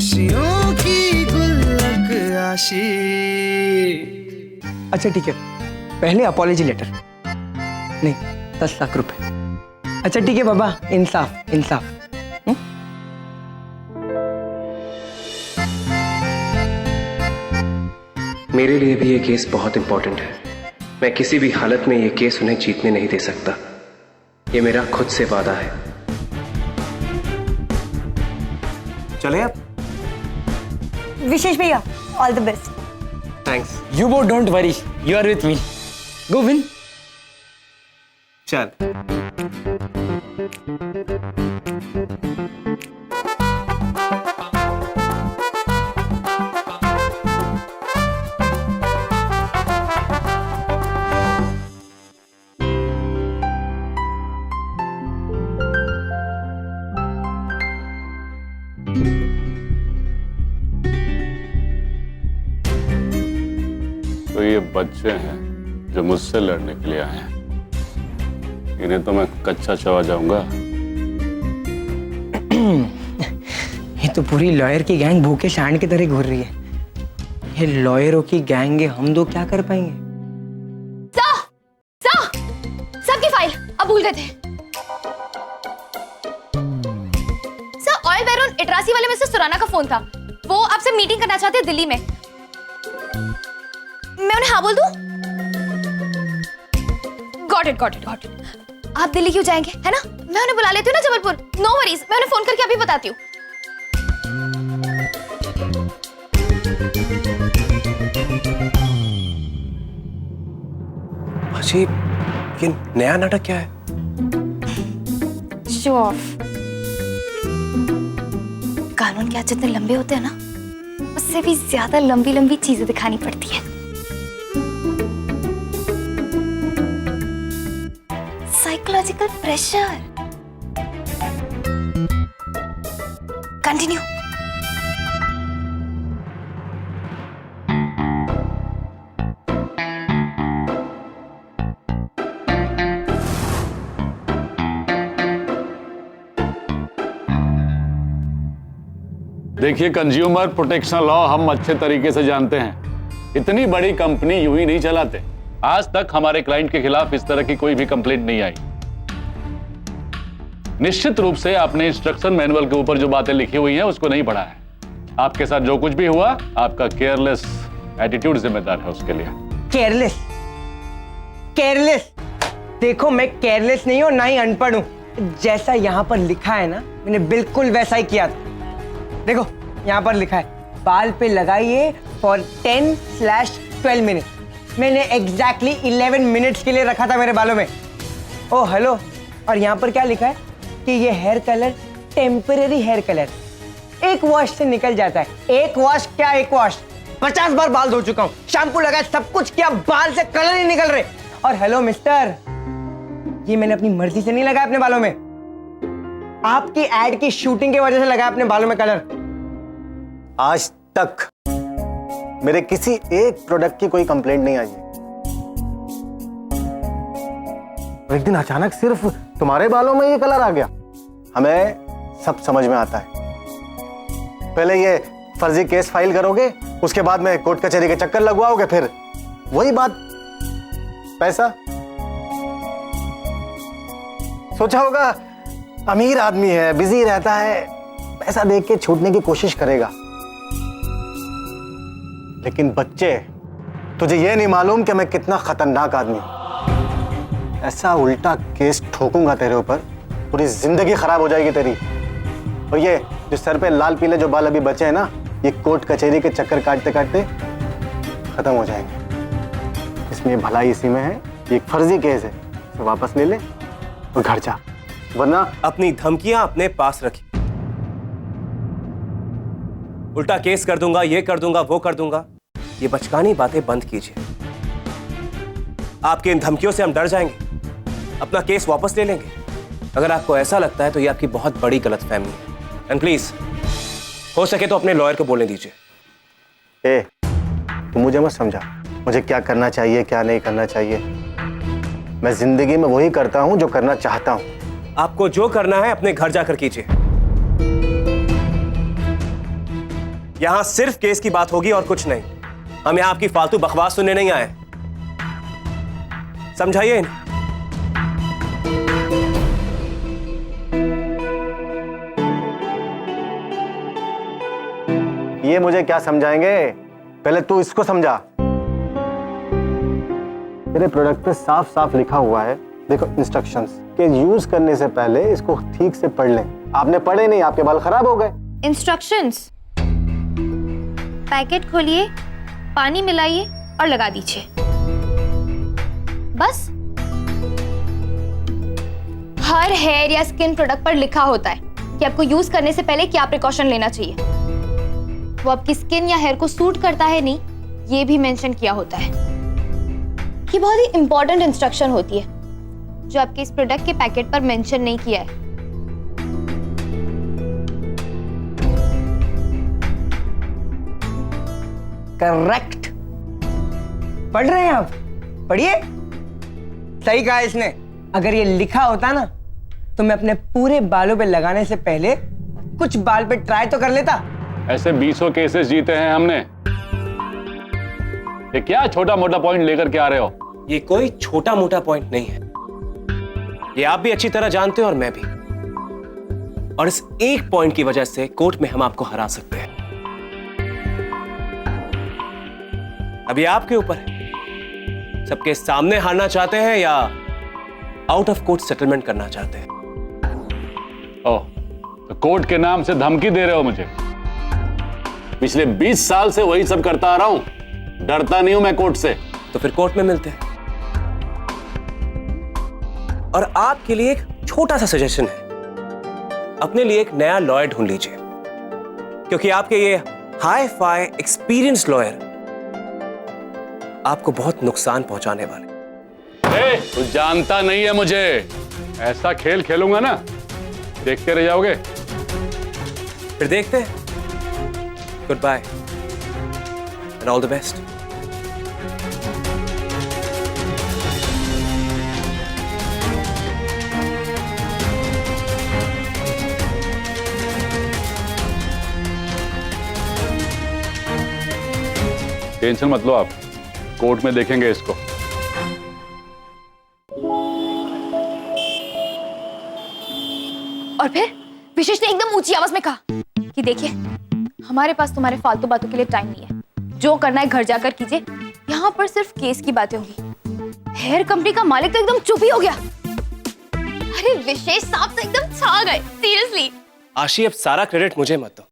खुशियों की गुल्लक आशी। अच्छा ठीक है, पहले अपॉलॉजी लेटर, नहीं 10 लाख रुपए। अच्छा ठीक है बाबा, इंसाफ इंसाफ। मेरे लिए भी ये केस बहुत इंपॉर्टेंट है। मैं किसी भी हालत में ये केस उन्हें जीतने नहीं दे सकता। ये मेरा खुद से वादा है। चले आप। विशेष भैया, all the best. Thanks. You both don't worry, you are with me. Go win. चल। तो ये बच्चे हैं जो मुझसे लड़ने के लिए आए हैं। इन्हें तो मैं कच्चा चबा जाऊंगा। ये तो पूरी लॉयर की गैंग भूखे सांड की तरह घूर रही है। ये लॉयरों की गैंग है, हम दो क्या कर पाएंगे? सबकी फाइल अब भूल गए थे। सर, ऑयल बैरोन इटरासी वाले मिस्टर सुराना का फोन था। वो आपसे मीटिंग करना चाहते हैं दिल्ली में। मैं उन्हें हाँ बोल दूं? Got it. आप दिल्ली क्यों जाएंगे, है ना? मैं उन्हें बुला लेती हूँ ना जबलपुर। नो वरीज, मैं उन्हें फोन करके अभी बताती हूँ। अजीब, ये नया नाटक क्या है? Show off. कानून के हाथ जितने लंबे होते हैं ना, उससे भी ज्यादा लंबी लंबी चीजें दिखानी पड़ती है। Psychological pressure. कंटिन्यू। देखिए, कंज्यूमर प्रोटेक्शन लॉ हम अच्छे तरीके से जानते हैं। इतनी बड़ी कंपनी यूं ही नहीं चलाते। आज तक हमारे क्लाइंट के खिलाफ इस तरह की कोई भी कंप्लेंट नहीं आई। निश्चित रूप से आपने इंस्ट्रक्शन मैनुअल के ऊपर जो बातें लिखी हुई हैं उसको नहीं पढ़ा है। आपके साथ जो कुछ भी हुआ, आपका केयरलेस एटीट्यूड जिम्मेदार है उसके लिए। केयरलेस? देखो, मैं केयरलेस नहीं हूं, ना ही अनपढ़ हूं। जैसा यहाँ पर लिखा है ना, मैंने बिल्कुल वैसा ही किया था। देखो यहाँ पर लिखा है, बाल पे लगाइए फॉर 10/12 मिनट। मैंने एग्जैक्टली 11 मिनट्स के लिए रखा था मेरे बालों में। ओ हेलो, और यहाँ पर क्या लिखा है कि ये hair colour temporary hair colour, एक वॉश से निकल जाता है। एक वॉश क्या, एक वॉश 50 बार बाल धो चुका हूँ, शैम्पू लगाया, सब कुछ किया, बाल से कलर ही निकल रहे। और हेलो मिस्टर, ये मैंने अपनी मर्जी से नहीं लगाया अपने बालों में, आपकी एड की शूटिंग की वजह से लगाया अपने बालों में कलर। आज तक मेरे किसी एक प्रोडक्ट की कोई कंप्लेंट नहीं आई है। एक दिन अचानक सिर्फ तुम्हारे बालों में ये कलर आ गया। हमें सब समझ में आता है। पहले ये फर्जी केस फाइल करोगे, उसके बाद में कोर्ट कचहरी के चक्कर लगवाओगे, फिर वही बात, पैसा। सोचा होगा अमीर आदमी है, बिजी रहता है, पैसा देख के छूटने की कोशिश करेगा। लेकिन बच्चे, तुझे ये नहीं मालूम कि मैं कितना खतरनाक आदमी हूं। ऐसा उल्टा केस ठोकूंगा तेरे ऊपर, पूरी जिंदगी खराब हो जाएगी तेरी। और ये जो सर पे लाल पीले जो बाल अभी बचे हैं ना, ये कोर्ट कचहरी के चक्कर काटते काटते खत्म हो जाएंगे। इसमें भलाई इसी में है, ये एक फर्जी केस है, तो वापस ले ले और घर जा, वरना अपनी धमकियां अपने पास रखी। उल्टा केस कर दूंगा, ये कर दूंगा, वो कर दूंगा, ये बचकानी बातें बंद कीजिए। आपकी इन धमकियों से हम डर जाएंगे, अपना केस वापस ले लेंगे। अगर आपको ऐसा लगता है तो ये आपकी बहुत बड़ी गलतफहमी है। एंड प्लीज, हो सके तो अपने लॉयर को बोलने दीजिए। तू मुझे मत समझा, मुझे क्या करना चाहिए क्या नहीं करना चाहिए। मैं जिंदगी में वही करता हूं जो करना चाहता हूं। आपको जो करना है अपने घर जाकर कीजिए। यहां सिर्फ केस की बात होगी और कुछ नहीं। हम यहां आपकी फालतू बकवास सुनने नहीं आए। समझाइए इन्हें। ये मुझे क्या समझाएंगे, पहले तू इसको समझा। मेरे प्रोडक्ट पे साफ साफ लिखा हुआ है, देखो इंस्ट्रक्शंस, कि यूज करने से पहले इसको ठीक से पढ़ लें। आपने पढ़े नहीं, आपके बाल खराब हो गए। इंस्ट्रक्शंस, पैकेट खोलिए, पानी मिलाइए और लगा दीजिए, बस। हर हेयर या स्किन प्रोडक्ट पर लिखा होता है कि आपको यूज करने से पहले क्या प्रिकॉशन लेना चाहिए। वो आपकी स्किन या हेयर को सूट करता है नहीं, ये भी मेंशन किया होता है। ये बहुत ही इंपॉर्टेंट इंस्ट्रक्शन होती है जो आपके इस प्रोडक्ट के पैकेट पर मेंशन नहीं किया है। करेक्ट। पढ़ रहे हैं आप? पढ़िए। सही कहा इसने। अगर ये लिखा होता ना तो मैं अपने पूरे बालों पे लगाने से पहले कुछ बाल पे ट्राई तो कर लेता। ऐसे 20 केसेस जीते हैं हमने। ये क्या छोटा मोटा पॉइंट लेकर के आ रहे हो? ये कोई छोटा मोटा पॉइंट नहीं है, ये आप भी अच्छी तरह जानते हो और मैं भी। और इस एक पॉइंट की वजह से कोर्ट में हम आपको हरा सकते हैं। अभी आपके ऊपर है, सबके सामने हारना चाहते हैं या आउट ऑफ कोर्ट सेटलमेंट करना चाहते हैं? ओह, तो कोर्ट के नाम से धमकी दे रहे हो मुझे? पिछले 20 साल से वही सब करता आ रहा हूं, डरता नहीं हूं मैं कोर्ट से। तो फिर कोर्ट में मिलते हैं। और आपके लिए एक छोटा सा सजेशन है, अपने लिए एक नया लॉयर ढूंढ लीजिए, क्योंकि आपके ये हाई फाई एक्सपीरियंस लॉयर आपको बहुत नुकसान पहुंचाने वाले। तू जानता नहीं है मुझे, ऐसा खेल खेलूंगा ना देखते रह जाओगे। फिर देखते हैं। Good bye and all the best. Tension मत लो आप, कोर्ट में देखेंगे इसको। और फिर विशेष ने एकदम ऊंची आवाज में कहा कि देखिए, हमारे पास तुम्हारे फालतू बातों के लिए टाइम नहीं है, जो करना है घर जाकर कीजिए, यहाँ पर सिर्फ केस की बातें होंगी। हेयर कंपनी का मालिक तो एकदम चुप ही हो गया। अरे विशेष साहब तो एकदम छा गए, सीरियसली। आशी, अब सारा क्रेडिट मुझे मत दो।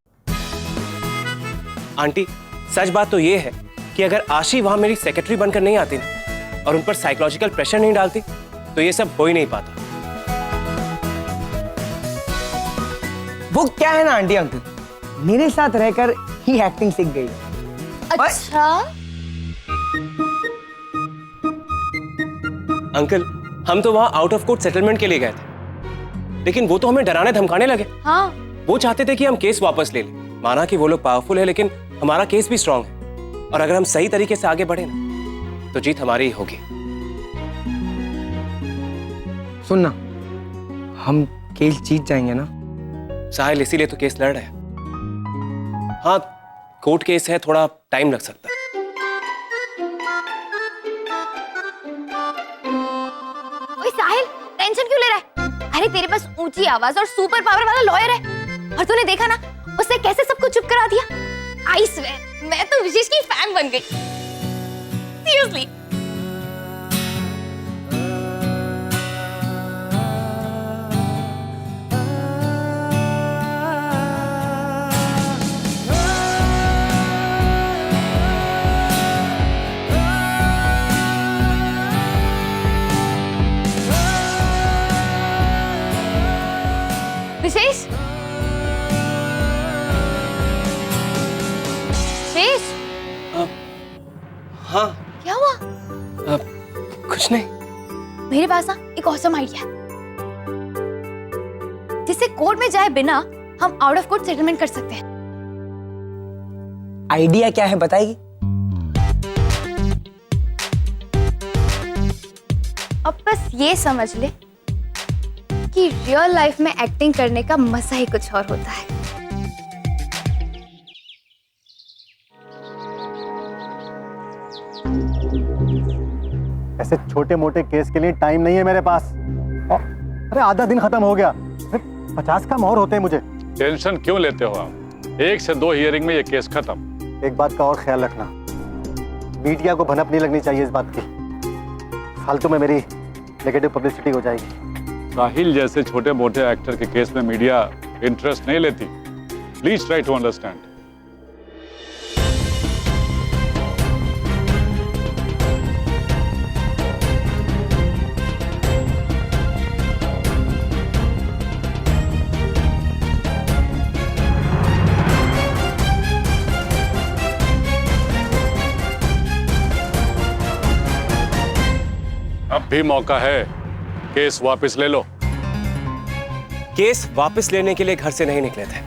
आंटी, सच बात तो ये है कि अगर आशी वहां मेरी सेक्रेटरी बनकर नहीं आती ना, और उन पर साइकोलॉजिकल प्रेशर नहीं डालती, तो ये सब हो ही नहीं पाता। वो क्या है ना आंटी अंकल, मेरे साथ रहकर ही एक्टिंग सीख गई। अच्छा अंकल, हम तो वहां आउट ऑफ कोर्ट सेटलमेंट के लिए गए थे, लेकिन वो तो हमें डराने धमकाने लगे। हाँ, वो चाहते थे कि हम केस वापस ले लें। माना कि वो लोग पावरफुल है, लेकिन हमारा केस भी स्ट्रांग है, और अगर हम सही तरीके से आगे बढ़े ना, तो जीत हमारी ही होगी। सुनना, हम केस जीत जाएंगे ना? साहिल, इसीलिए तो केस लड़ रहे हैं। हाँ, कोर्ट केस है, थोड़ा टाइम लग सकता है। ओए साहिल, टेंशन क्यों ले रहा है? अरे तेरे पास ऊंची आवाज और सुपर पावर वाला लॉयर है, और तूने देखा ना उसने कैसे सबको चुप करा दिया। आई स्वेयर, मैं तो विशेष की फैन बन गई, सीरियसली। विशेष, विशेष, हाँ, क्या हुआ? कुछ नहीं। मेरे पास ना एक ऑसम आइडिया है, जिससे कोर्ट में जाए बिना हम आउट ऑफ कोर्ट सेटलमेंट कर सकते हैं। आइडिया क्या है बताएगी? अब बस ये समझ ले कि रियल लाइफ में एक्टिंग करने का मजा ही कुछ और होता है। ऐसे छोटे मोटे केस के लिए टाइम नहीं है मेरे पास। अरे आधा दिन खत्म हो गया, 50 काम और होते हैं मुझे। टेंशन क्यों लेते हो आप? 1 से 2 हियरिंग में ये केस खत्म। एक बात का और ख्याल रखना, मीडिया को भनक नहीं लगनी चाहिए इस बात की, फालतू में मेरी नेगेटिव पब्लिसिटी हो जाएगी। साहिल जैसे छोटे मोटे एक्टर के केस में मीडिया इंटरेस्ट नहीं लेती। Please try to understand. अब भी मौका है, केस वापस ले लो। केस वापस लेने के लिए घर से नहीं निकले थे।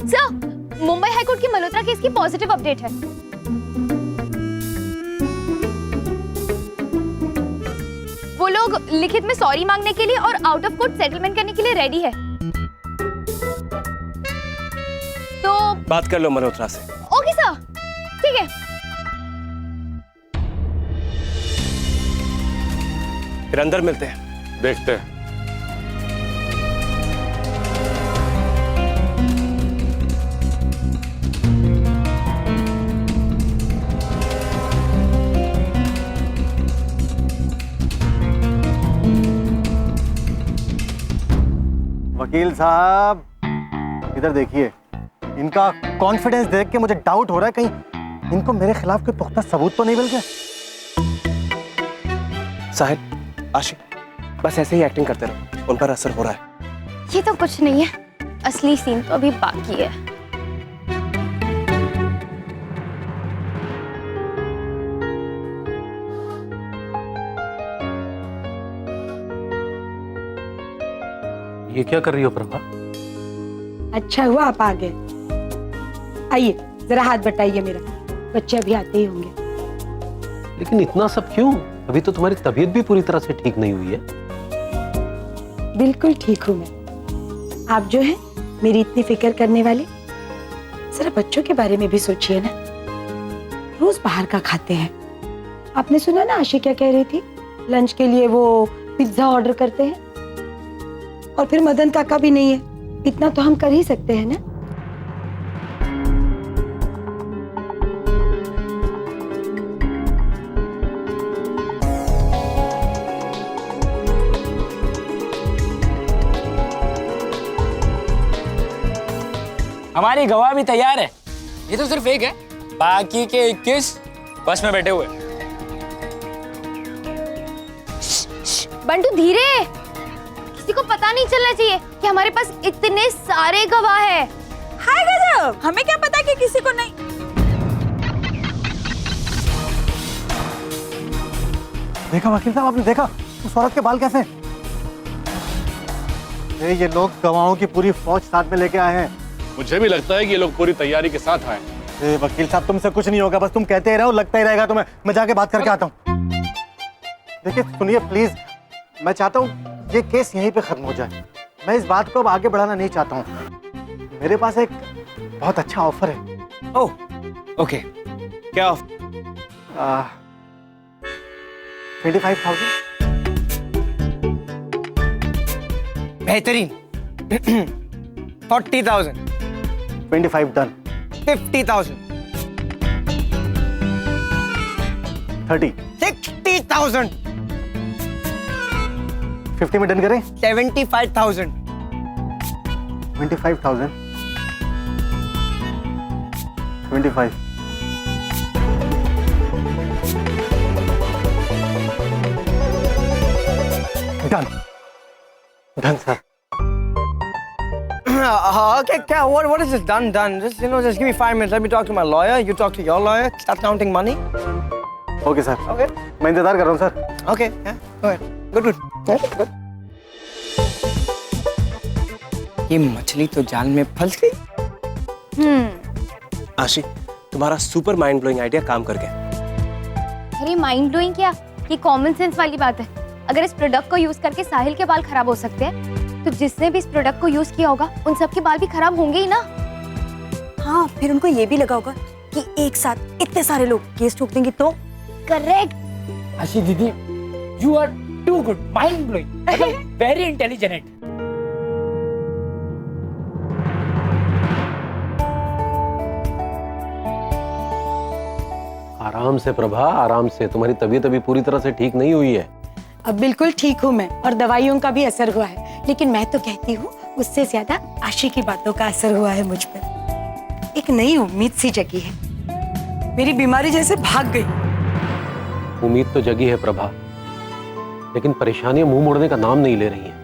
सर, मुंबई हाईकोर्ट की मल्होत्रा केस की पॉजिटिव अपडेट है। वो लोग लिखित में सॉरी मांगने के लिए और आउट ऑफ कोर्ट सेटलमेंट करने के लिए रेडी है। तो बात कर लो मल्होत्रा से। ओके सर, ठीक है। फिर अंदर मिलते हैं। देखते हैं। वकील साहब इधर देखिए, इनका कॉन्फिडेंस देख के मुझे डाउट हो रहा है कहीं इनको मेरे खिलाफ कोई पुख्ता सबूत तो नहीं मिल गया। साहिल, आशिक, बस ऐसे ही एक्टिंग करते रहो, उन पर असर हो रहा है। ये तो कुछ नहीं है, असली सीन तो अभी बाकी है। ये क्या कर रही हो प्रभा? अच्छा हुआ आप आ गए। आइए जरा हाथ बटाइए मेरा, बच्चे अभी आते ही होंगे। लेकिन इतना सब क्यों? अभी तो तुम्हारी तबीयत भी पूरी तरह से ठीक नहीं हुई है। बिल्कुल ठीक हूँ मैं। आप जो है मेरी इतनी फिक्र करने वाले, जरा बच्चों के बारे में भी सोचिए ना। रोज बाहर का खाते हैं। आपने सुना ना आशी क्या कह रही थी? लंच के लिए वो पिज्जा ऑर्डर करते हैं। और फिर मदन काका भी नहीं है, इतना तो हम कर ही सकते हैं ना। हमारी गवाह भी तैयार है। ये तो सिर्फ एक है, बाकी के 21 बस में बैठे हुए। बंटू धीरे, किसी को पता नहीं चलना चाहिए कि हमारे पास इतने सारे गवाह हैं। हाय गजब, हमें क्या पता कि किसी को नहीं। देखा वकील साहब, आपने देखा उस औरत के बाल कैसे? ये लोग गवाहों की पूरी फौज साथ में लेके आए हैं। मुझे भी लगता है कि ये लोग पूरी तैयारी के साथ आए। वकील साहब तुमसे कुछ नहीं होगा, बस तुम कहते ही रहो, लगता ही रहेगा तुम्हें। मैं जाके बात करके आता हूँ। देखिए सुनिए प्लीज, मैं चाहता हूँ ये केस यहीं पे खत्म हो जाए। मैं इस बात को अब आगे बढ़ाना नहीं चाहता हूँ। मेरे पास एक बहुत अच्छा ऑफर है। ओह, ओके, क्या ऑफर? 25,000। बेहतरीन। 40,000। 25 डन। 50,000। 30। 60,000। 50 में डन करें? 75,000। 25,000। 25। Done. Done sir. Okay, what is this? Done. Just just give me 5 minutes. Let me talk to my lawyer. You talk to your lawyer. Start counting money. Okay sir. Okay. मैं इंतजार कर रहा हूँ sir. Okay. Yeah. Go ahead. Good. ये मछली तो जाल में फंस गई। आशिक, तुम्हारा सुपर माइंड ब्लोइंग आइडिया काम कर गया। अरे माइंड ब्लोइंग क्या, ये कॉमन सेंस वाली बात है। अगर इस प्रोडक्ट को यूज करके साहिल के बाल खराब हो सकते हैं, तो जिसने भी इस प्रोडक्ट को यूज किया होगा उन सबके बाल भी खराब होंगे ही ना। हाँ, फिर उनको ये भी लगा होगा कि एक साथ इतने सारे लोग केस ठोक देंगे तो। करेक्ट। आशी दीदी, you are too good, mind blowing, very intelligent. आराम से प्रभा, आराम से। तुम्हारी तबीयत अभी पूरी तरह से ठीक नहीं हुई है। अब बिल्कुल ठीक हूँ मैं, और दवाइयों का भी असर हुआ है, लेकिन मैं तो कहती हूँ उससे ज्यादा आशी की बातों का असर हुआ है मुझ पर। एक नई उम्मीद सी जगी है, मेरी बीमारी जैसे भाग गई। उम्मीद तो जगी है प्रभा, लेकिन परेशानियां मुंह मोड़ने का नाम नहीं ले रही हैं।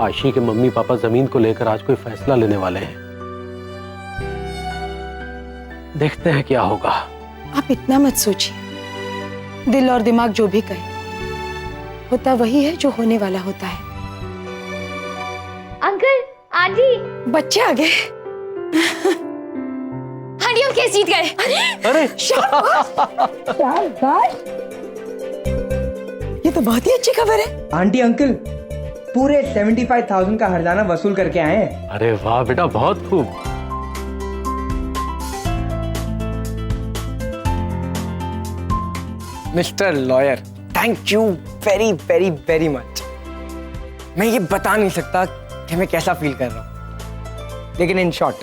आशी के मम्मी पापा जमीन को लेकर आज कोई फैसला लेने वाले हैं। देखते हैं क्या होगा। आप इतना मत सोचिए, दिल और दिमाग जो भी कहे, होता वही है जो होने वाला होता है। अंकल, आंटी, बच्चे आ गए। आंटी हम केस जीत गए। अरे शाबाश, ये तो बहुत ही अच्छी खबर है। आंटी अंकल पूरे 75,000 का हर्जाना वसूल करके आए हैं। अरे वाह बेटा, बहुत खूब। Mister lawyer, thank you very very very much. मैं ये बता नहीं सकता कि मैं कैसा फील कर रहा हूँ, लेकिन इन शॉर्ट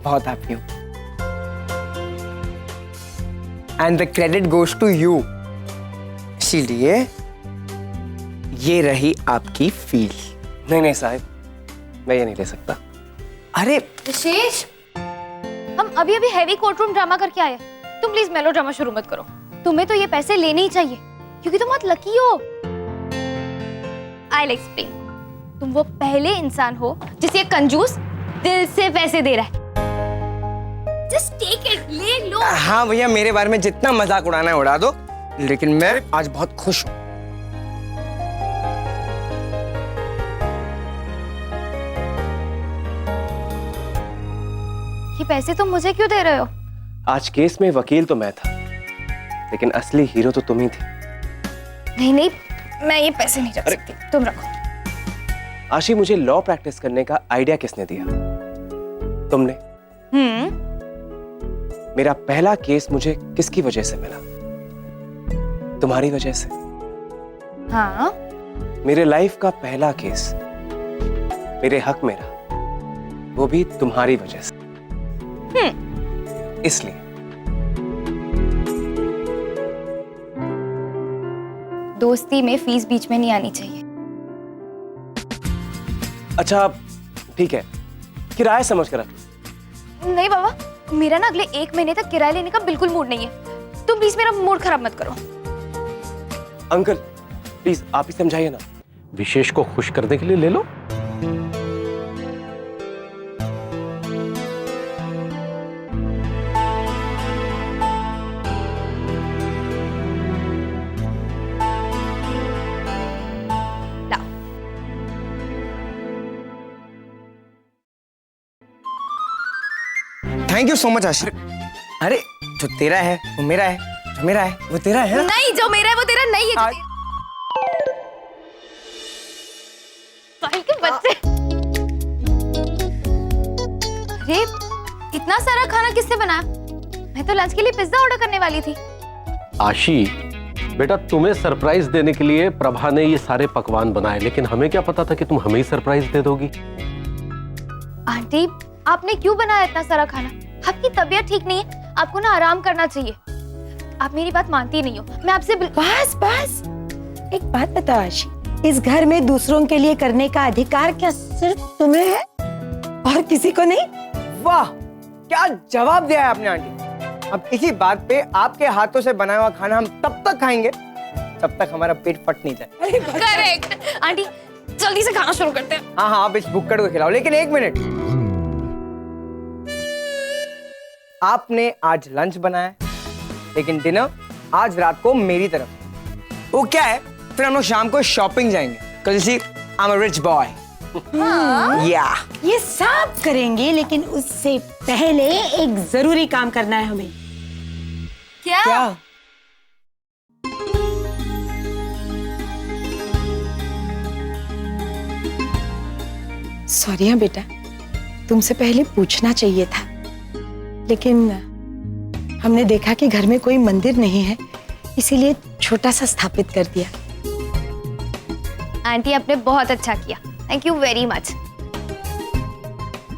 बहुत हैप्पी हूँ। And the credit goes to you. इसीलिए ये रही आपकी फील। नहीं साहिब, मैं ये नहीं ले सकता। अरे विशेष, हम अभी अभी हैवी कोर्टरूम ड्रामा करके आए। तुम प्लीज मेलो ड्रामा शुरू मत करो। तुम्हें तो ये पैसे लेने ही चाहिए क्योंकि तुम बहुत लकी हो। I'll explain. तुम वो पहले इंसान हो जिसे एक कंजूस दिल से पैसे दे रहा है। Just take it, ले लो। हाँ भैया, मेरे बारे में जितना मजाक उड़ाना है उड़ा दो, लेकिन मैं आज बहुत खुश हूँ। ये पैसे तुम मुझे क्यों दे रहे हो? आज केस में वकील तो मैं था, लेकिन असली हीरो तो तुम ही थी। नहीं नहीं, मैं ये पैसे नहीं रख सकती, तुम रखो। आशी, मुझे लॉ प्रैक्टिस करने का आइडिया किसने दिया? तुमने। मेरा पहला केस मुझे किसकी वजह से मिला? तुम्हारी वजह से। हाँ। मेरे लाइफ का पहला केस मेरे हक में रहा, वो भी तुम्हारी वजह से। इसलिए दोस्ती में फीस बीच में नहीं आनी चाहिए। अच्छा ठीक है, किराया समझ कर रख लो। नहीं बाबा, मेरा ना अगले 1 महीने तक किराया लेने का बिल्कुल मूड नहीं है। तुम प्लीज मेरा मूड खराब मत करो। अंकल प्लीज आप ही समझाइए ना। विशेष को खुश करने के लिए ले लो। थैंक यू सो मच आशी। अरे जो तेरा है वो मेरा है, जो मेरा है वो तेरा है। नहीं, जो मेरा है वो तेरा नहीं है। साहिल के बच्चे। अरे इतना सारा खाना किसने बनाया? मैं तो लंच के लिए पिज्जा ऑर्डर करने वाली थी। आशी बेटा, तुम्हें सरप्राइज देने के लिए प्रभा ने ये सारे पकवान बनाए, लेकिन हमें क्या पता था कि तुम हमें ही सरप्राइज दे दोगी। आंटी, आपने क्यों बनाया इतना सारा खाना? आपकी तबीयत ठीक नहीं है, आपको ना आराम करना चाहिए। आप मेरी बात मानती नहीं हो। मैं आपसे बस बस, एक बात बताओ आशी, इस घर में दूसरों के लिए करने का अधिकार क्या सिर्फ तुम्हें है और किसी को नहीं? वाह, क्या जवाब दिया है आपने आंटी। अब इसी बात पे आपके हाथों से बनाया हुआ खाना हम तब तक खाएंगे तब तक हमारा पेट फट नहीं जाए। करेक्ट। आंटी जल्दी से खाना शुरू करते हैं। हाँ हाँ, आप इस भुक्कड़ को खिलाओ, लेकिन 1 मिनट। आपने आज लंच बनाया, लेकिन डिनर आज रात को मेरी तरफ। वो क्या है, फिर हम लोग शाम को शॉपिंग जाएंगे। कल see I am a rich boy. या ये सब करेंगे, लेकिन उससे पहले एक जरूरी काम करना है हमें। क्या? सॉरी हाँ बेटा, तुमसे पहले पूछना चाहिए था, लेकिन हमने देखा कि घर में कोई मंदिर नहीं है, इसीलिए छोटा सा स्थापित कर दिया। आंटी आपने बहुत अच्छा किया, थैंक यू वेरी मच।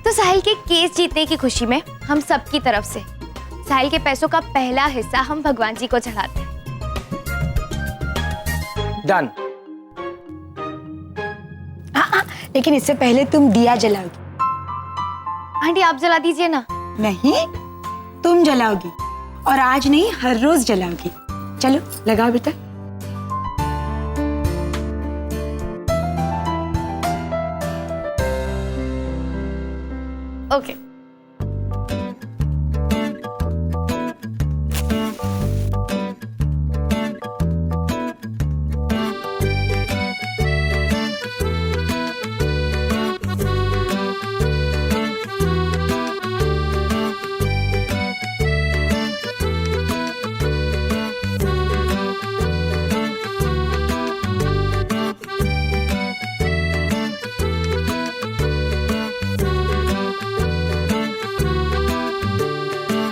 तो साहिल के केस जीतने की खुशी में हम सबकी तरफ से साहिल के पैसों का पहला हिस्सा हम भगवान जी को चढ़ाते हैं। डन। हाँ, लेकिन इससे पहले तुम दिया जलाओगी। आंटी आप जला दीजिए ना। नहीं, तुम जलाओगी, और आज नहीं हर रोज जलाओगी। चलो लगाओ बेटा। ओके।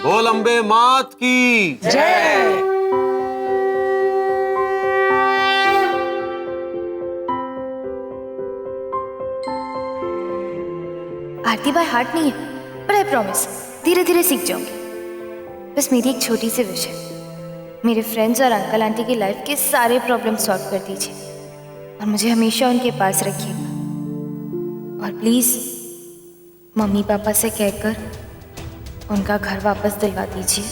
बोल अम्बे मात की जय। आरती बाय हार्ट नहीं है, पर आई प्रॉमिस धीरे धीरे सीख जाऊंगी। बस मेरी एक छोटी सी विश है, मेरे फ्रेंड्स और अंकल आंटी की लाइफ के सारे प्रॉब्लम सॉल्व कर दीजिए और मुझे हमेशा उनके पास रखिएगा। और प्लीज मम्मी पापा से कहकर उनका घर वापस दिलवा दीजिए।